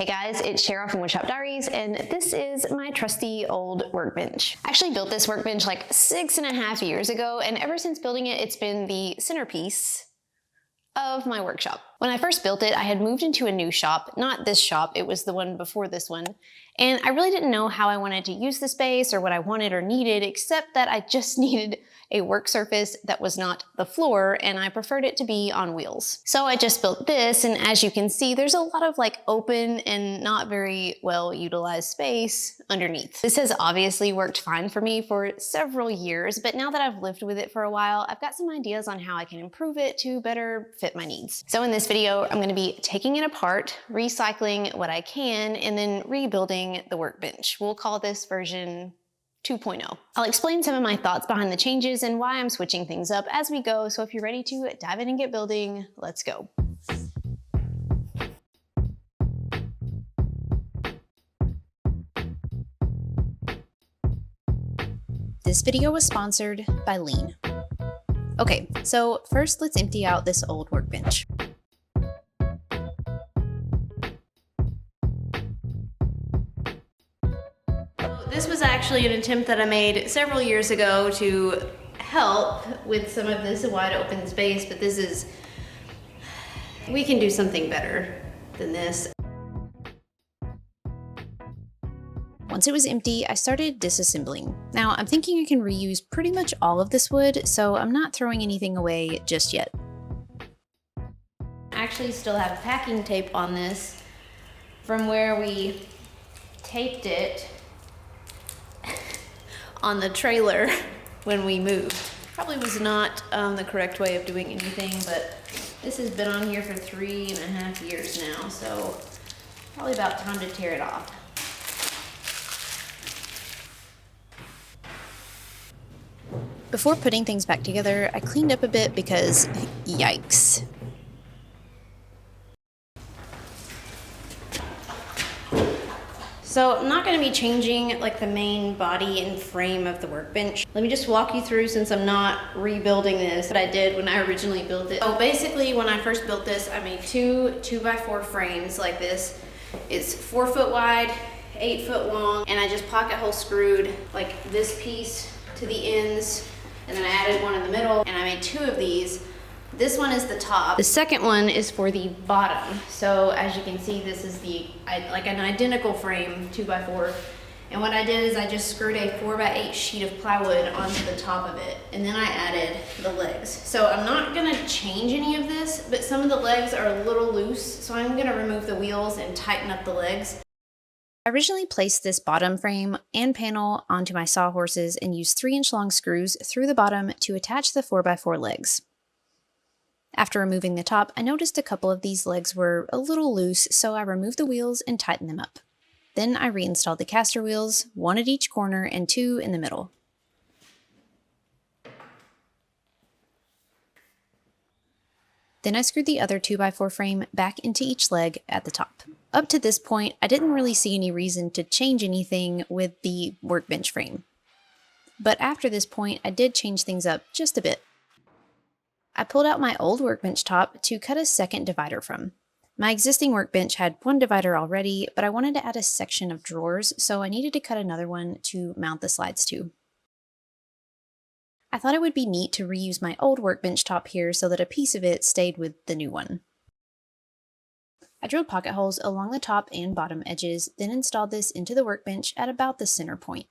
Hey guys, it's Cheryl from Woodshop Diaries, and this is my trusty old workbench. I actually built this workbench like 6.5 years ago, and ever since building it, it's been the centerpiece of my workshop. When I first built it, I had moved into a new shop, not this shop, it was the one before this one, and I really didn't know how I wanted to use the space or what I wanted or needed, except that I just needed a work surface that was not the floor, and I preferred it to be on wheels. So I just built this, and as you can see, there's a lot of like open and not very well utilized space underneath. This has obviously worked fine for me for several years, but now that I've lived with it for a while, I've got some ideas on how I can improve it to better fit my needs. So in this video, I'm gonna be taking it apart, recycling what I can, and then rebuilding the workbench. We'll call this version 2.0. I'll explain some of my thoughts behind the changes and why I'm switching things up as we go, so if you're ready to dive in and get building, let's go. This video was sponsored by Lean. Okay, so first let's empty out this old workbench. This was actually an attempt that I made several years ago to help with some of this wide open space, but we can do something better than this. Once it was empty, I started disassembling. Now, I'm thinking I can reuse pretty much all of this wood, so I'm not throwing anything away just yet. I actually still have packing tape on this from where we taped it on the trailer when we moved. Probably was not the correct way of doing anything, but this has been on here for 3.5 years now, so probably about time to tear it off. Before putting things back together, I cleaned up a bit because, yikes. So I'm not going to be changing like the main body and frame of the workbench. Let me just walk you through, since I'm not rebuilding this, what I did when I originally built it. So basically when I first built this, I made two 2x4 frames like this. It's 4 foot wide, 8 foot long, and I just pocket hole screwed like this piece to the ends, and then I added one in the middle, and I made 2 of these. This one is the top. The second one is for the bottom. So as you can see, this is like an identical frame, 2x4. And what I did is I just screwed a 4x8 sheet of plywood onto the top of it. And then I added the legs. So I'm not gonna change any of this, but some of the legs are a little loose. So I'm gonna remove the wheels and tighten up the legs. I originally placed this bottom frame and panel onto my sawhorses and used 3-inch long screws through the bottom to attach the 4x4 legs. After removing the top, I noticed a couple of these legs were a little loose, so I removed the wheels and tightened them up. Then I reinstalled the caster wheels, 1 at each corner and 2 in the middle. Then I screwed the other 2x4 frame back into each leg at the top. Up to this point, I didn't really see any reason to change anything with the workbench frame. But after this point, I did change things up just a bit. I pulled out my old workbench top to cut a second divider from. My existing workbench had 1 divider already, but I wanted to add a section of drawers, so I needed to cut another one to mount the slides to. I thought it would be neat to reuse my old workbench top here so that a piece of it stayed with the new one. I drilled pocket holes along the top and bottom edges, then installed this into the workbench at about the center point.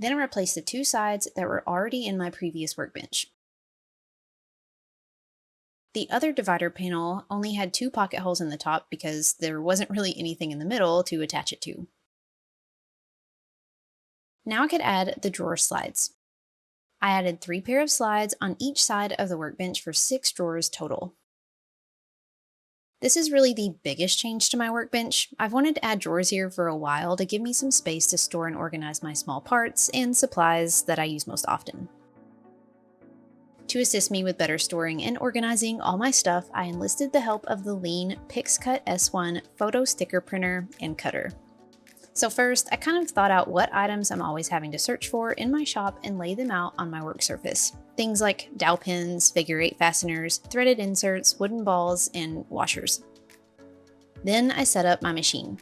Then I replaced the 2 sides that were already in my previous workbench. The other divider panel only had 2 pocket holes in the top because there wasn't really anything in the middle to attach it to. Now I could add the drawer slides. I added 3 pair of slides on each side of the workbench for 6 drawers total. This is really the biggest change to my workbench. I've wanted to add drawers here for a while to give me some space to store and organize my small parts and supplies that I use most often. To assist me with better storing and organizing all my stuff, I enlisted the help of the Lean PixCut S1 photo sticker printer and cutter. So first, I kind of thought out what items I'm always having to search for in my shop and lay them out on my work surface. Things like dowel pins, figure-8 fasteners, threaded inserts, wooden balls, and washers. Then I set up my machine.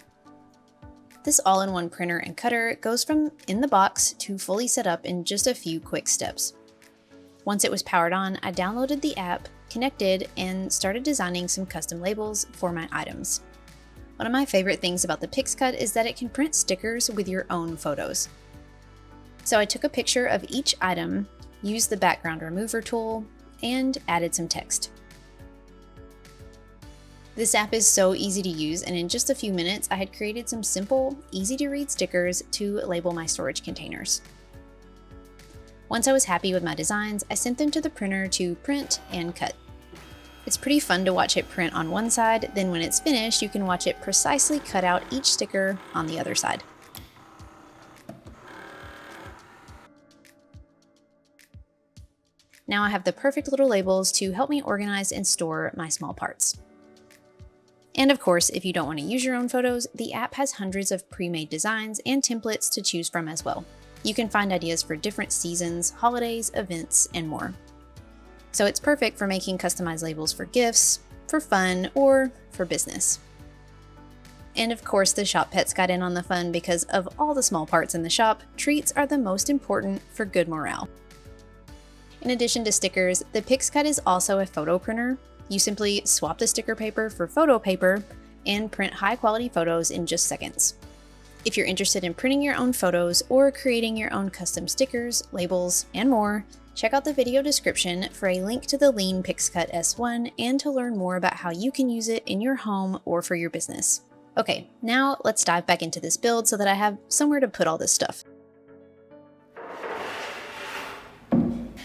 This all-in-one printer and cutter goes from in the box to fully set up in just a few quick steps. Once it was powered on, I downloaded the app, connected, and started designing some custom labels for my items. One of my favorite things about the PixCut is that it can print stickers with your own photos. So I took a picture of each item, used the background remover tool, and added some text. This app is so easy to use, and in just a few minutes I had created some simple, easy-to-read stickers to label my storage containers. Once I was happy with my designs, I sent them to the printer to print and cut. It's pretty fun to watch it print on one side, then when it's finished, you can watch it precisely cut out each sticker on the other side. Now I have the perfect little labels to help me organize and store my small parts. And of course, if you don't want to use your own photos, the app has hundreds of pre-made designs and templates to choose from as well. You can find ideas for different seasons, holidays, events, and more. So it's perfect for making customized labels for gifts, for fun, or for business. And of course, the shop pets got in on the fun because of all the small parts in the shop, treats are the most important for good morale. In addition to stickers, the PixCut is also a photo printer. You simply swap the sticker paper for photo paper and print high-quality photos in just seconds. If you're interested in printing your own photos or creating your own custom stickers, labels, and more, check out the video description for a link to the Lean PixCut S1 and to learn more about how you can use it in your home or for your business. Okay, now let's dive back into this build so that I have somewhere to put all this stuff.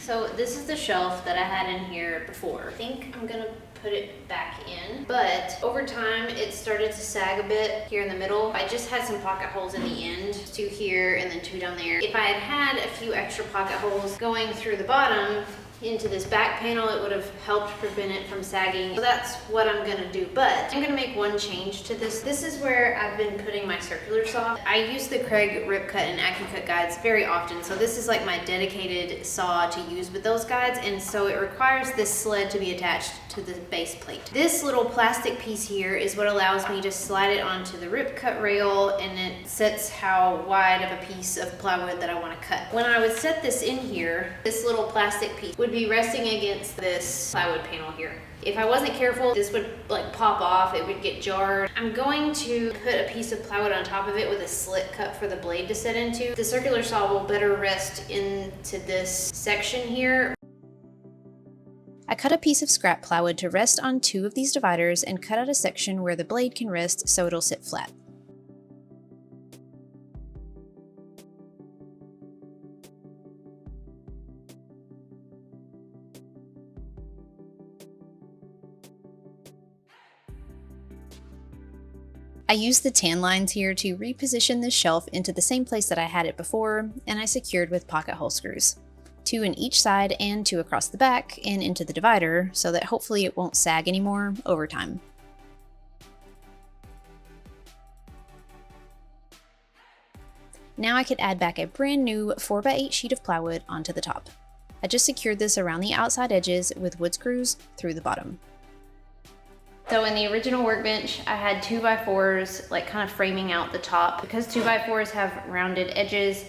So this is the shelf that I had in here before. I think I'm gonna put it back in, but over time it started to sag a bit here in the middle. I just had some pocket holes in the end, 2 here and then 2 down there. If I had had a few extra pocket holes going through the bottom into this back panel, it would have helped prevent it from sagging. So that's what I'm gonna do, but I'm gonna make one change to this. This is where I've been putting my circular saw. I use the Craig Rip Cut and AccuCut guides very often, so this is like my dedicated saw to use with those guides, and so it requires this sled to be attached to the base plate. This little plastic piece here is what allows me to slide it onto the Rip Cut rail, and it sets how wide of a piece of plywood that I want to cut. When I would set this in here, this little plastic piece would be resting against this plywood panel here. If I wasn't careful, this would like pop off, it would get jarred. I'm going to put a piece of plywood on top of it with a slit cut for the blade to set into. The circular saw will better rest into this section here. I cut a piece of scrap plywood to rest on 2 of these dividers and cut out a section where the blade can rest so it'll sit flat. I used the tan lines here to reposition this shelf into the same place that I had it before, and I secured with pocket hole screws. 2 in each side and 2 across the back and into the divider so that hopefully it won't sag anymore over time. Now I could add back a brand new 4x8 sheet of plywood onto the top. I just secured this around the outside edges with wood screws through the bottom. So in the original workbench, I had 2x4s like kind of framing out the top. Because 2x4s have rounded edges,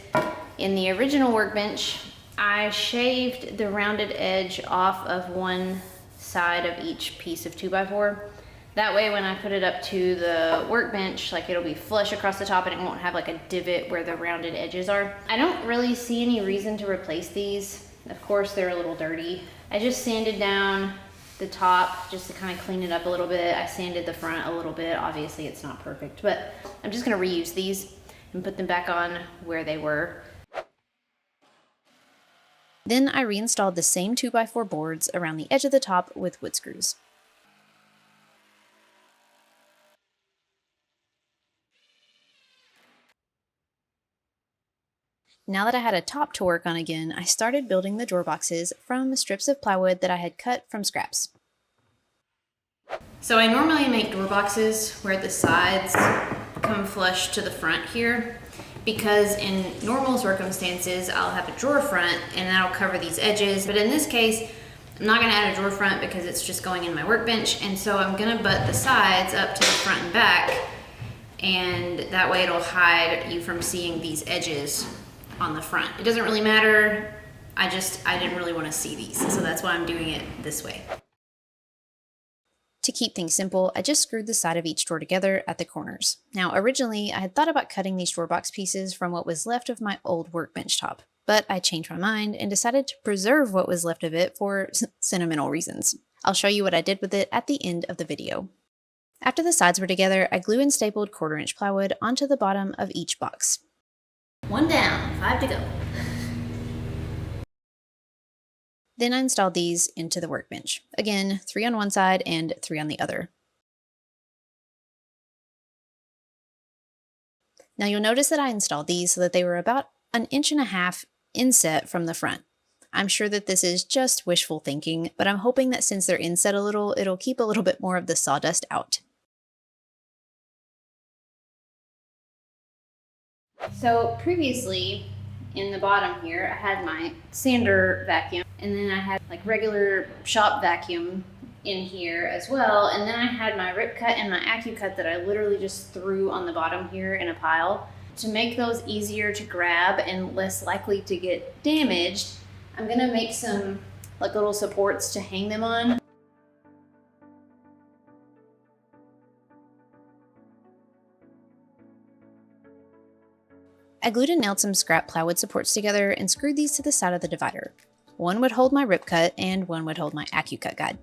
in the original workbench, I shaved the rounded edge off of one side of each piece of 2x4. That way when I put it up to the workbench, like it'll be flush across the top and it won't have like a divot where the rounded edges are. I don't really see any reason to replace these. Of course, they're a little dirty. I just sanded down the top just to kind of clean it up a little bit. I sanded the front a little bit. Obviously it's not perfect, but I'm just gonna reuse these and put them back on where they were. Then I reinstalled the same 2x4 boards around the edge of the top with wood screws. Now that I had a top to work on again, I started building the drawer boxes from strips of plywood that I had cut from scraps. So I normally make door boxes where the sides come come flush to the front here, because in normal circumstances, I'll have a drawer front and that'll cover these edges. But in this case, I'm not gonna add a drawer front because it's just going in my workbench. And so I'm gonna butt the sides up to the front and back, and that way it'll hide you from seeing these edges on the front. It doesn't really matter. I didn't really want to see these, so that's why I'm doing it this way. To keep things simple, I just screwed the side of each drawer together at the corners. Now, originally, I had thought about cutting these drawer box pieces from what was left of my old workbench top, but I changed my mind and decided to preserve what was left of it for sentimental reasons. I'll show you what I did with it at the end of the video. After the sides were together, I glue and stapled 1/4" plywood onto the bottom of each box. 1 down, 5 to go. Then I installed these into the workbench. Again, 3 on one side and 3 on the other. Now you'll notice that I installed these so that they were about 1.5 inches inset from the front. I'm sure that this is just wishful thinking, but I'm hoping that since they're inset a little, it'll keep a little bit more of the sawdust out. So previously, in the bottom here, I had my sander vacuum, and then I had like regular shop vacuum in here as well, and then I had my rip cut and my AccuCut that I literally just threw on the bottom here in a pile. To make those easier to grab and less likely to get damaged, I'm gonna make some like little supports to hang them on. I glued and nailed some scrap plywood supports together and screwed these to the side of the divider. One would hold my rip cut and one would hold my AccuCut guide.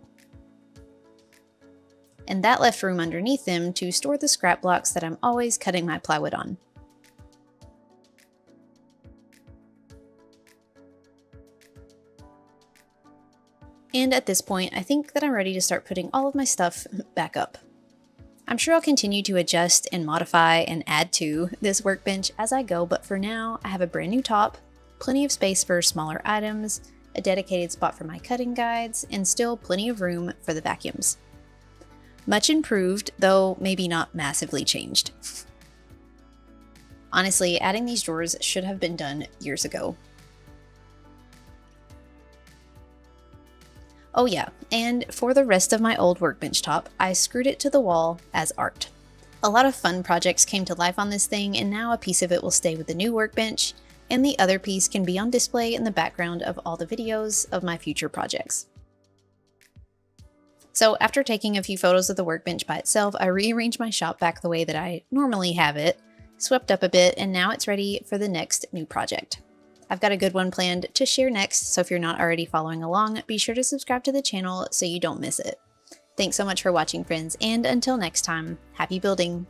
And that left room underneath them to store the scrap blocks that I'm always cutting my plywood on. And at this point, I think that I'm ready to start putting all of my stuff back up. I'm sure I'll continue to adjust and modify and add to this workbench as I go, but for now, I have a brand new top, plenty of space for smaller items, a dedicated spot for my cutting guides, and still plenty of room for the vacuums. Much improved, though maybe not massively changed. Honestly, adding these drawers should have been done years ago. Oh yeah, and for the rest of my old workbench top, I screwed it to the wall as art. A lot of fun projects came to life on this thing, and now a piece of it will stay with the new workbench, and the other piece can be on display in the background of all the videos of my future projects. So after taking a few photos of the workbench by itself, I rearranged my shop back the way that I normally have it, swept up a bit, and now it's ready for the next new project. I've got a good one planned to share next, so if you're not already following along, be sure to subscribe to the channel so you don't miss it. Thanks so much for watching, friends, and until next time, happy building!